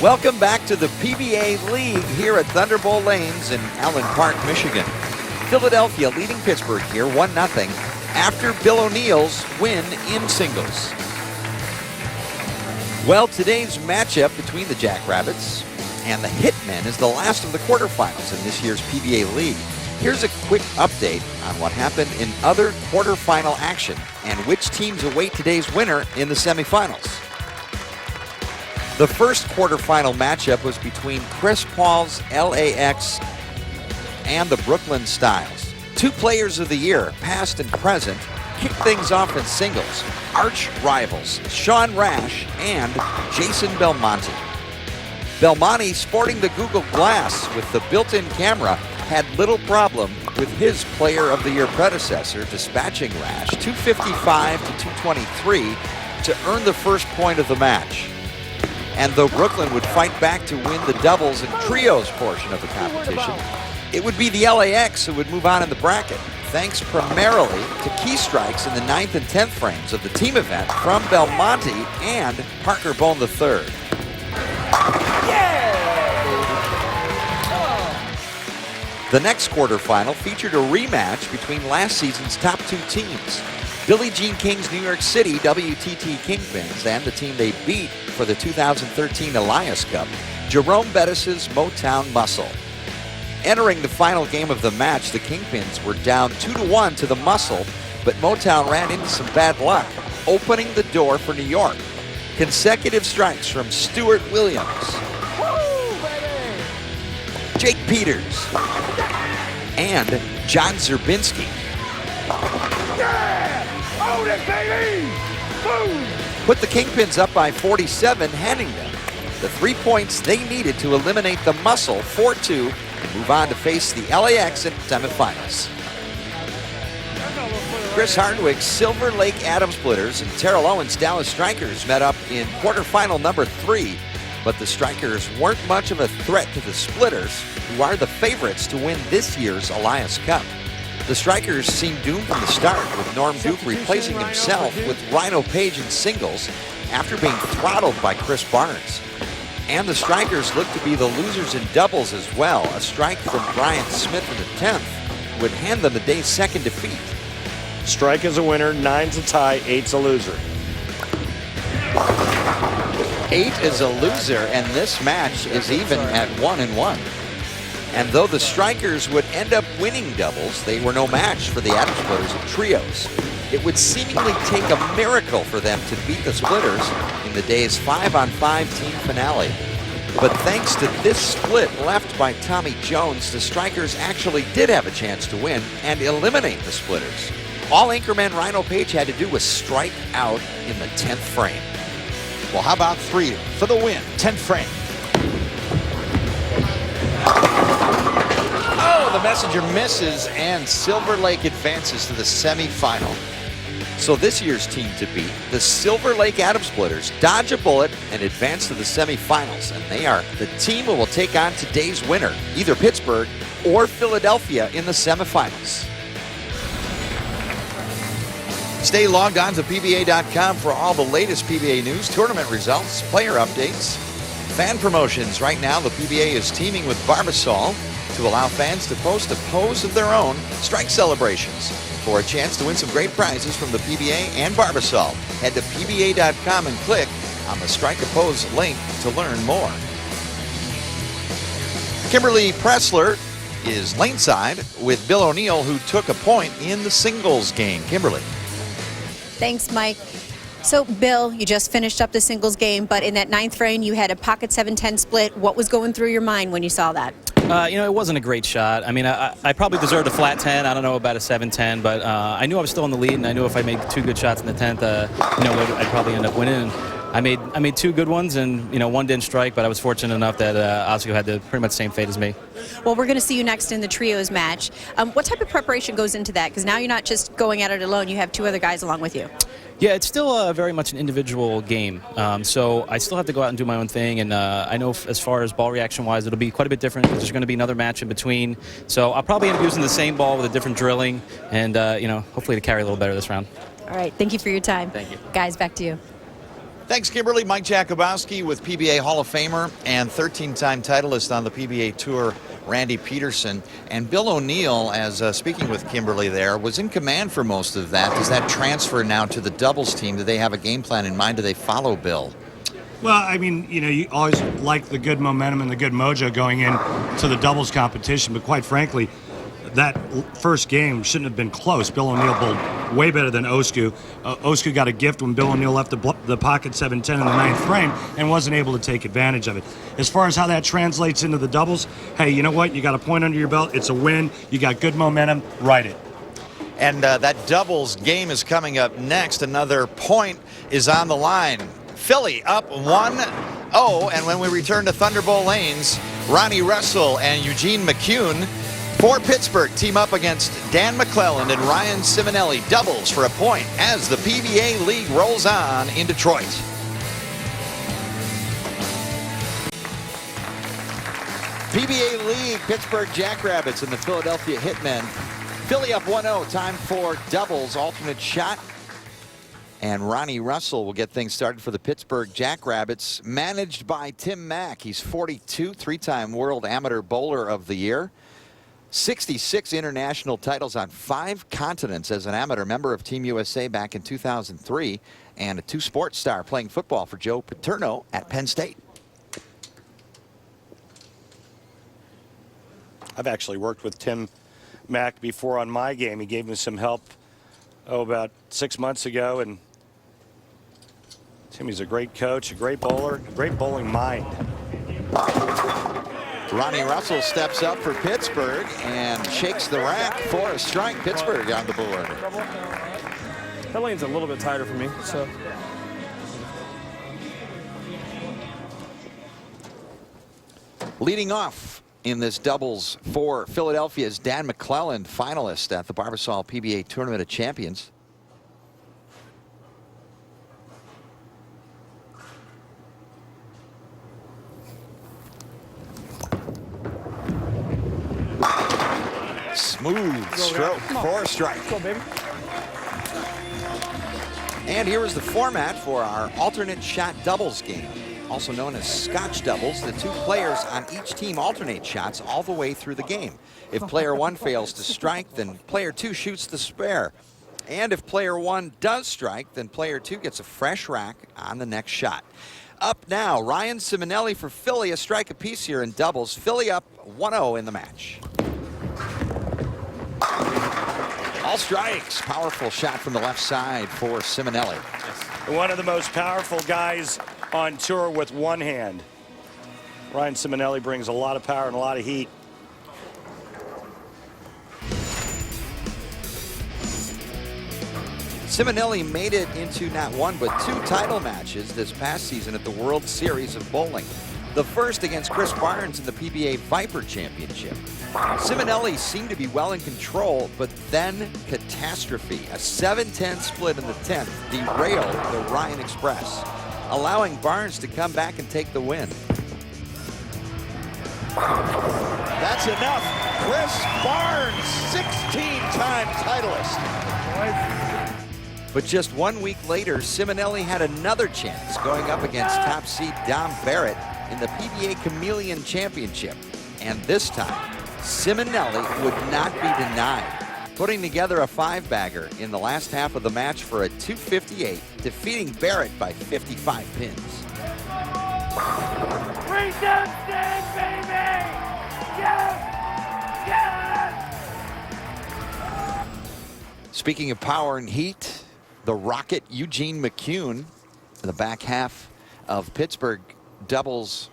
Welcome back to the PBA League here at Thunderbolt Lanes in Allen Park, Michigan. Philadelphia leading Pittsburgh here 1-0 after Bill O'Neill's win in singles. Well, today's matchup between the Jackrabbits and the Hitmen is the last of the quarterfinals in this year's PBA League. Here's a quick update on what happened in other quarterfinal action and which teams await today's winner in the semifinals. The first quarterfinal matchup was between Chris Paul's LAX and the Brooklyn Styles. Two players of the year, past and present, kicked things off in singles. Arch rivals Sean Rash and Jason Belmonte. Belmonte, sporting the Google Glass with the built-in camera, had little problem with his Player of the Year predecessor dispatching Rash 255 to 223 to earn the first point of the match. And though Brooklyn would fight back to win the doubles and trios portion of the competition, it would be the LAX who would move on in the bracket, thanks primarily to key strikes in the 9th and 10th frames of the team event from Belmonte and Parker Bone III. The next quarterfinal featured a rematch between last season's top two teams, Billie Jean King's New York City WTT Kingpins and the team they beat for the 2013 Elias Cup, Jerome Bettis's Motown Muscle. Entering the final game of the match, the Kingpins were down 2-1 to the Muscle, but Motown ran into some bad luck, opening the door for New York. Consecutive strikes from Stuart Williams, Jake Peters, and John Zerbinski. Own it, baby! Boom! Put the Kingpins up by 47, handing them the 3 points they needed to eliminate the Muscle 4-2 and move on to face the LAX in semifinals. Chris Hardwick's Silver Lake Atom Splitters and Terrell Owens' Dallas Strikers met up in quarterfinal number 3, but the Strikers weren't much of a threat to the Splitters, who are the favorites to win this year's Elias Cup. The Strikers seemed doomed from the start, with Norm Duke replacing himself with Rhino Page in singles after being throttled by Chris Barnes. And the Strikers looked to be the losers in doubles as well. A strike from Brian Smith in the 10th would hand them the day's second defeat. Strike is a winner, 9's a tie, 8's a loser. 8 is a loser, and this match is even at 1-1. And though the Strikers would end up winning doubles, they were no match for the Atom Splitters in trios. It would seemingly take a miracle for them to beat the Splitters in the day's 5-on-5 team finale. But thanks to this split left by Tommy Jones, the Strikers actually did have a chance to win and eliminate the Splitters. All anchorman Rhino Page had to do was strike out in the 10th frame. Well, how about 3 for the win, 10th frame. Oh, the messenger misses, and Silver Lake advances to the semifinal. So this year's team to beat, the Silver Lake Atom Splitters, dodge a bullet and advance to the semifinals. And they are the team who will take on today's winner, either Pittsburgh or Philadelphia in the semifinals. Stay logged on to PBA.com for all the latest PBA news, tournament results, player updates, fan promotions. Right now, the PBA is teaming with Barbasol to allow fans to post a pose of their own strike celebrations for a chance to win some great prizes from the PBA and Barbasol. Head to PBA.com and click on the Strike a Pose link to learn more. Kimberly Pressler is laneside with Bill O'Neill, who took a point in the singles game. Kimberly. Thanks, Mike. So, Bill, you just finished up the singles game, but in that 9th frame, you had a pocket 7-10 split. What was going through your mind when you saw that? It wasn't a great shot. I mean, I probably deserved a flat 10. I don't know about a 7-10, but I knew I was still in the lead, and I knew if I made 2 good shots in the 10th, I'd probably end up winning. I made 2 good ones, and one didn't strike, but I was fortunate enough that Oscar had pretty much the same fate as me. Well, we're going to see you next in the trios match. What type of preparation goes into that? Because now you're not just going at it alone. You have 2 other guys along with you. Yeah, it's still very much an individual game. So I still have to go out and do my own thing. And I know as far as ball reaction-wise, it'll be quite a bit different because there's going to be another match in between. So I'll probably end up using the same ball with a different drilling and, hopefully to carry a little better this round. All right. Thank you for your time. Thank you. Guys, back to you. Thanks, Kimberly. Mike Jakubowski with PBA Hall of Famer and 13-time titleist on the PBA Tour, Randy Peterson. And Bill O'Neill, as speaking with Kimberly there, was in command for most of that. Does that transfer now to the doubles team? Do they have a game plan in mind? Do they follow Bill? Well, I mean, you always like the good momentum and the good mojo going into the doubles competition, but quite frankly, that first game shouldn't have been close. Bill O'Neill bowled way better than Osku. Osku got a gift when Bill O'Neill left the pocket 7-10 in the 9th frame and wasn't able to take advantage of it. As far as how that translates into the doubles, hey, you know what? You got a point under your belt. It's a win. You got good momentum. Ride it. And that doubles game is coming up next. Another point is on the line. Philly up 1-0, and when we return to Thunderbolt Lanes, Ronnie Russell and Eugene McCune for Pittsburgh team up against Dan McClelland and Ryan Simonelli, doubles for a point as the PBA League rolls on in Detroit. PBA League, Pittsburgh Jackrabbits and the Philadelphia Hitmen. Philly up 1-0, time for doubles, alternate shot. And Ronnie Russell will get things started for the Pittsburgh Jackrabbits, managed by Tim Mack. He's 42, three-time World Amateur Bowler of the Year. 66 international titles on 5 continents as an amateur, member of Team USA back in 2003, and a 2-sport star playing football for Joe Paterno at Penn State. I've actually worked with Tim Mack before on my game. He gave me some help, about 6 months ago, and Timmy's a great coach, a great bowler, a great bowling mind. Ronnie Russell steps up for Pittsburgh and shakes the rack for a strike. Pittsburgh on the board. That lane's a little bit tighter for me, so. Leading off in this doubles for Philadelphia is Dan McClelland, finalist at the Barbasol PBA Tournament of Champions. Smooth stroke for a strike. Go, baby. And here is the format for our alternate shot doubles game, also known as Scotch doubles. The 2 players on each team alternate shots all the way through the game. If player 1 fails to strike, then player 2 shoots the spare. And if player 1 does strike, then player 2 gets a fresh rack on the next shot. Up now, Ryan Simonelli for Philly, a strike apiece here in doubles. Philly up 1-0 in the match. All strikes. Powerful shot from the left side for Simonelli. One of the most powerful guys on tour with one hand. Ryan Simonelli brings a lot of power and a lot of heat. Simonelli made it into not 1 but 2 title matches this past season at the World Series of Bowling. The first against Chris Barnes in the PBA Viper Championship. Simonelli seemed to be well in control, but then catastrophe. A 7-10 split in the 10th derailed the Ryan Express, allowing Barnes to come back and take the win. That's enough. Chris Barnes, 16-time titleist. But just 1 week later, Simonelli had another chance going up against top seed Dom Barrett in the PBA Chameleon Championship. And this time, Simonelli would not be denied, putting together a 5-bagger in the last half of the match for a 258, defeating Barrett by 55 pins. Redemption, baby! Yes! Yes! Speaking of power and heat, the Rocket Eugene McCune in the back half of Pittsburgh doubles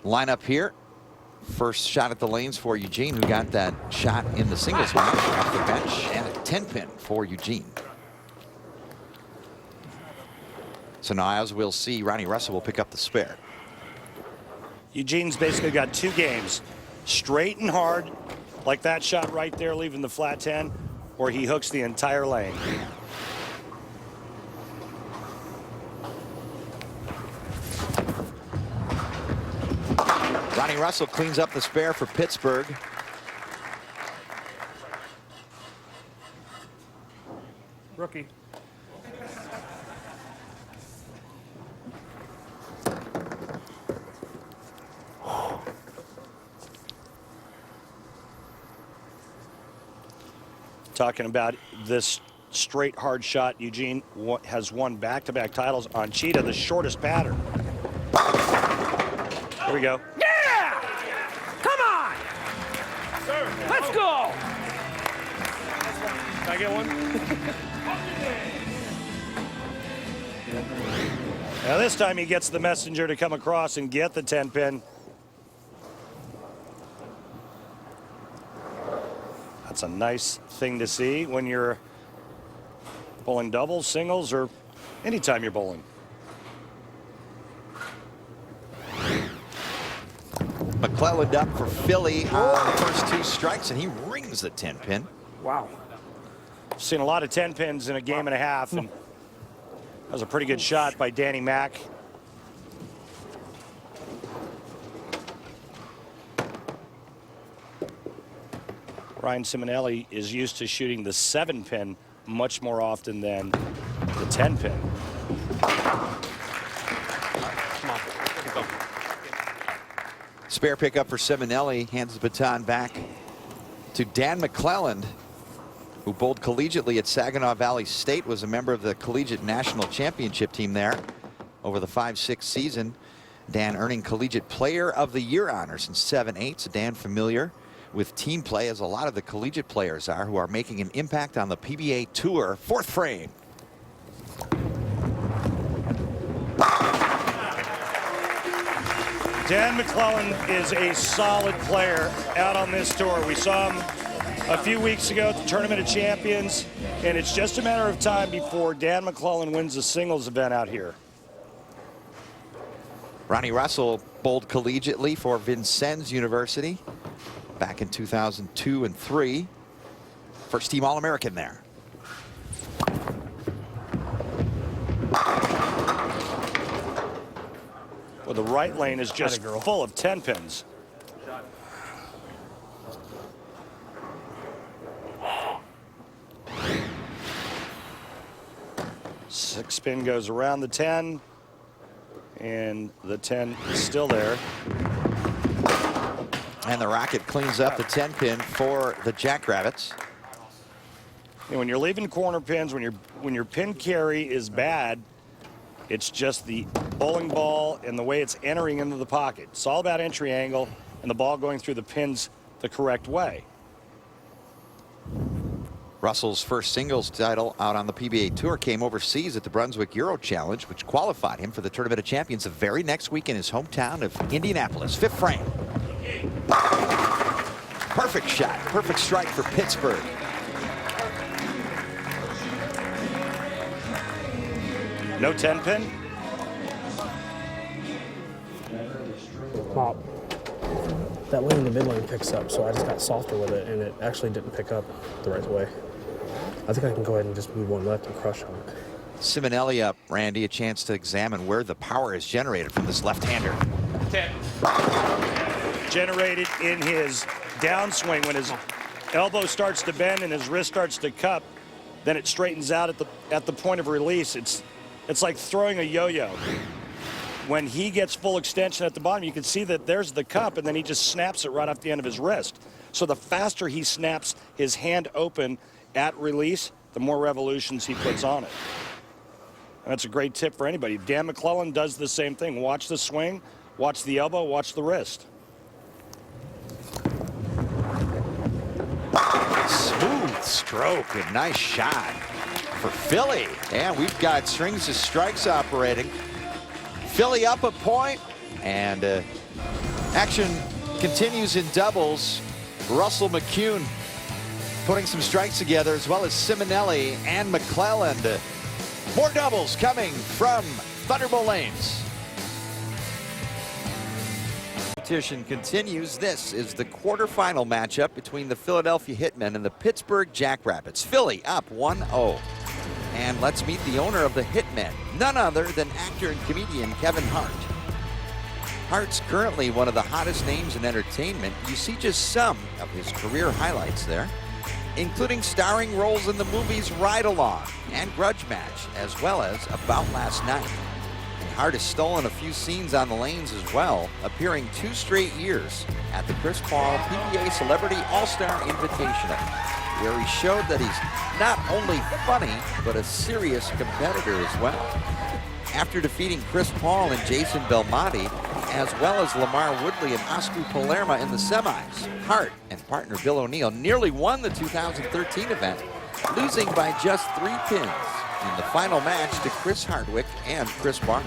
lineup here. First shot at the lanes for Eugene, who got that shot in the singles match off the bench, and a 10-pin for Eugene. So now, as we'll see, Ronnie Russell will pick up the spare. Eugene's basically got 2 games, straight and hard, like that shot right there, leaving the flat 10, or he hooks the entire lane. Ronnie Russell cleans up the spare for Pittsburgh. Rookie. Talking about this straight hard shot, Eugene has won back-to-back titles on Cheetah, the shortest pattern. Here we go. Yeah! Come on! Let's go! Can I get one? Now this time he gets the messenger to come across and get the 10-pin. That's a nice thing to see when you're bowling doubles, singles, or anytime you're bowling. McClelland up for Philly on the first 2 strikes, and he rings the 10-pin. Wow. Seen a lot of 10-pins in a game and a half, and that was a pretty good shot by Danny Mack. Ryan Simonelli is used to shooting the 7-pin much more often than the 10-pin. Spare pickup for Simonelli, hands the baton back to Dan McClelland, who bowled collegiately at Saginaw Valley State, was a member of the Collegiate National Championship team there over the 5-6 season. Dan earning Collegiate Player of the Year honors in 7/8. So Dan familiar with team play, as a lot of the collegiate players are, who are making an impact on the PBA Tour. 4th frame. Dan McClelland is a solid player out on this tour. We saw him a few weeks ago at the Tournament of Champions, and it's just a matter of time before Dan McClelland wins a singles event out here. Ronnie Russell bowled collegiately for Vincennes University back in 2002 and 3. First team All-American there. Well, the right lane is just full of 10-pins. Six spin goes around the 10, and the 10 is still there. And the Rocket cleans up the 10-pin for the Jackrabbits. And when you're leaving corner pins, when your pin carry is bad, it's just the bowling ball and the way it's entering into the pocket. It's all about entry angle and the ball going through the pins the correct way. Russell's first singles title out on the PBA Tour came overseas at the Brunswick Euro Challenge, which qualified him for the Tournament of Champions the very next week in his hometown of Indianapolis. 5th frame. Perfect shot, perfect strike for Pittsburgh. No 10-pin? Pop. That lane in the mid lane picks up, so I just got softer with it, and it actually didn't pick up the right way. I think I can go ahead and just move one left and crush on it. Simonelli up, Randy, a chance to examine where the power is generated from this left-hander. 10. Generated in his downswing. When his elbow starts to bend and his wrist starts to cup, then it straightens out at the point of release. It's like throwing a yo-yo. When he gets full extension at the bottom, you can see that there's the cup, and then he just snaps it right off the end of his wrist. So the faster he snaps his hand open at release, the more revolutions he puts on it. And that's a great tip for anybody. Dan McClelland does the same thing. Watch the swing, watch the elbow, watch the wrist. Smooth stroke and nice shot for Philly. And we've got strings of strikes operating. Philly up a point, and action continues in doubles. Russell McCune putting some strikes together, as well as Simonelli and McClelland. More doubles coming from Thunderbolt Lanes. Competition continues. This is the quarterfinal matchup between the Philadelphia Hitmen and the Pittsburgh Jackrabbits. Philly up 1-0. And let's meet the owner of the Hitmen, none other than actor and comedian Kevin Hart. Hart's currently one of the hottest names in entertainment. You see just some of his career highlights there, including starring roles in the movies Ride Along and Grudge Match, as well as About Last Night. And Hart has stolen a few scenes on the lanes as well, appearing 2 straight years at the Chris Paul PBA Celebrity All-Star Invitational. where he showed that he's not only funny, but a serious competitor as well. After defeating Chris Paul and Jason Belmonte, as well as Lamar Woodley and Oscar Palermo in the semis, Hart and partner Bill O'Neill nearly won the 2013 event, losing by just 3 pins in the final match to Chris Hardwick and Chris Barnes.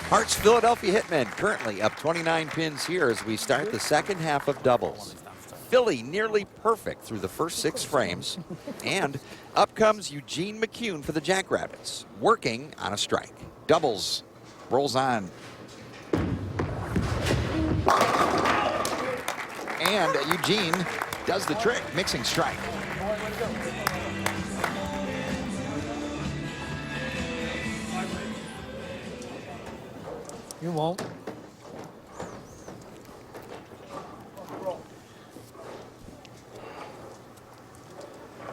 Hart's Philadelphia Hitmen currently up 29 pins here as we start the second half of doubles. Philly nearly perfect through the first 6 frames. And up comes Eugene McCune for the Jackrabbits, working on a strike. Doubles rolls on. And Eugene does the trick, mixing strike. You won't.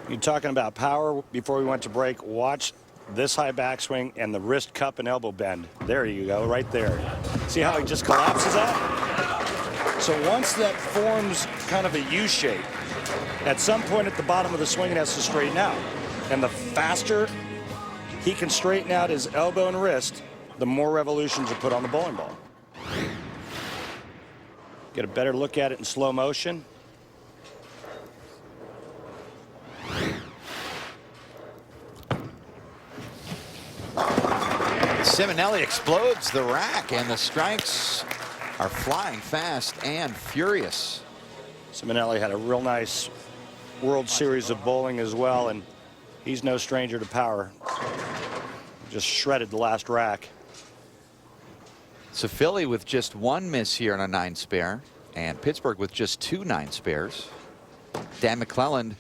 You're talking about power before we went to break. Watch this high backswing and the wrist cup and elbow bend. There you go, right there. See how he just collapses that? So once that forms kind of a U shape, at some point at the bottom of the swing it has to straighten out. And the faster he can straighten out his elbow and wrist, the more revolutions are put on the bowling ball. Get a better look at it in slow motion. Simonelli explodes the rack, and the strikes are flying fast and furious. Simonelli had a real nice World Series of bowling as well, and he's no stranger to power. Just shredded the last rack. So Philly with just 1 miss here on a 9 spare, and Pittsburgh with just 2 9 spares. Dan McClelland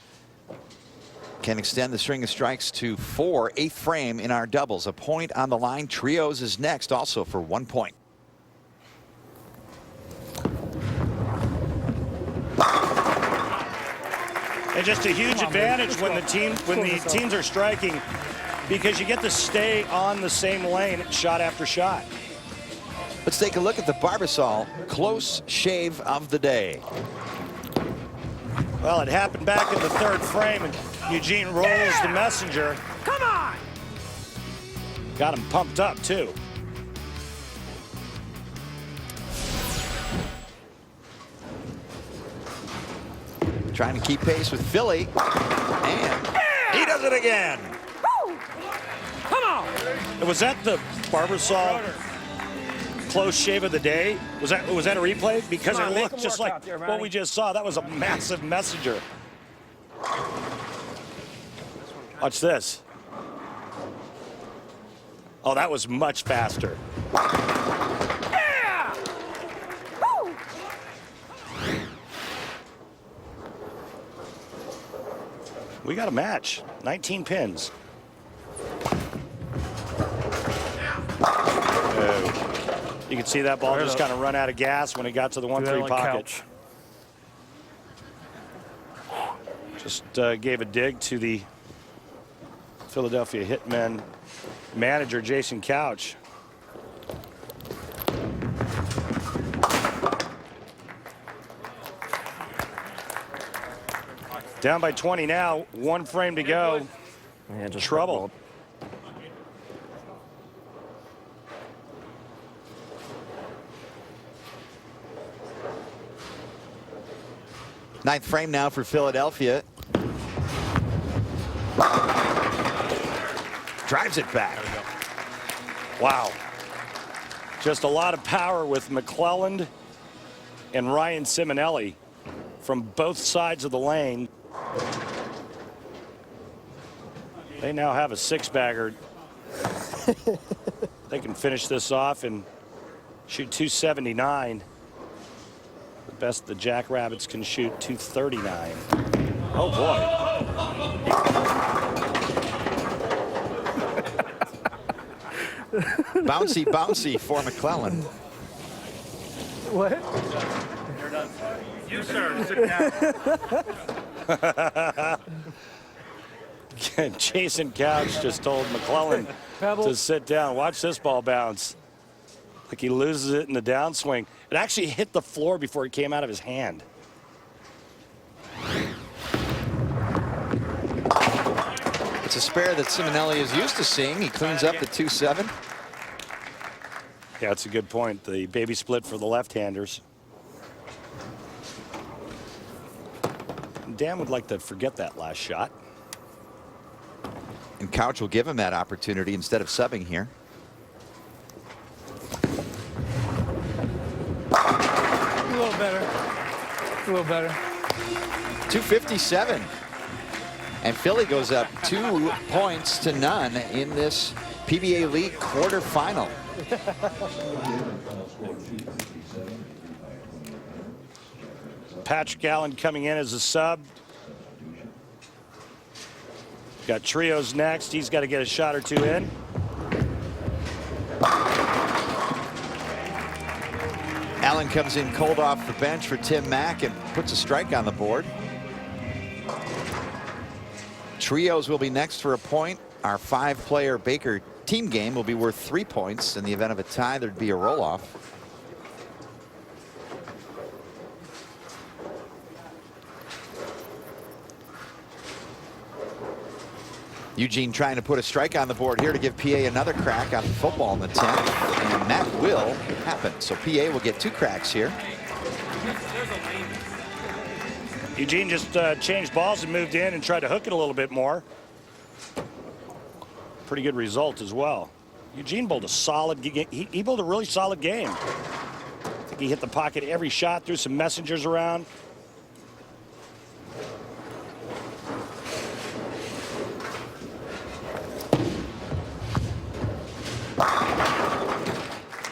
can extend the string of strikes to 4, 8th frame in our doubles. A point on the line. Trios is next, also for 1 point. And just a huge advantage when the teams are striking, because you get to stay on the same lane shot after shot. Let's take a look at the Barbasol close shave of the day. Well, it happened back in the 3rd frame, and Eugene rolls the messenger. Come on! Got him pumped up, too. Trying to keep pace with Philly, and he does it again. Woo! Come on! Was that the Barbasol close shave of the day? Was that a replay? Because Come on, it make looked him just work like out there, what Ronnie. we just saw. That was a massive messenger. Watch this. Oh, that was much faster. Yeah! Woo! We got a match. 19 pins. You can see that ball just kind of run out of gas when it got to the 1-3 pocket. Just gave a dig to the Philadelphia Hitmen manager, Jason Couch. Down by 20 now, 1 frame to go. Yeah, just Trouble. Ninth frame now for Philadelphia. Drives it back. Wow. Just a lot of power with McClelland and Ryan Simonelli from both sides of the lane. They now have a 6-bagger. They can finish this off and shoot 279. The best the Jackrabbits can shoot 239. Oh boy. Bouncy, bouncy for McClelland. What? You, sir, sit down. Jason Couch just told McClelland to sit down. Watch this ball bounce. Like he loses it in the downswing. It actually hit the floor before it came out of his hand. It's a spare that Simonelli is used to seeing. He cleans up the 2-7. Yeah, that's a good point. The baby split for the left-handers. Dan would like to forget that last shot. And Couch will give him that opportunity instead of subbing here. A little better. A little better. 257. And Philly goes up 2 points to none in this PBA League quarterfinal. Patrick Allen coming in as a sub. Got Trios next. He's got to get a shot or two in. Allen comes in cold off the bench for Tim Mack and puts a strike on the board. Trios will be next for a point. Our 5-player Baker team game will be worth 3 points. In the event of a tie, there'd be a roll-off. Eugene trying to put a strike on the board here to give PA another crack on the football in the 10th. And that will happen. So PA will get 2 cracks here. Eugene just changed balls and moved in and tried to hook it a little bit more. Pretty good result as well. Eugene bowled a solid game. He bowled a really solid game. I think he hit the pocket every shot, threw some messengers around.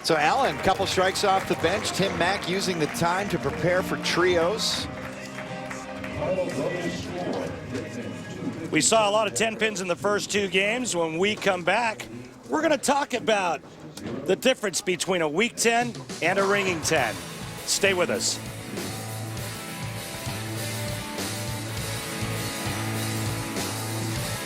So Allen, couple strikes off the bench. Tim Mack using the time to prepare for Trios. We saw a lot of 10 pins in the first 2 games. When we come back, we're going to talk about the difference between a weak 10 and a ringing 10. Stay with us.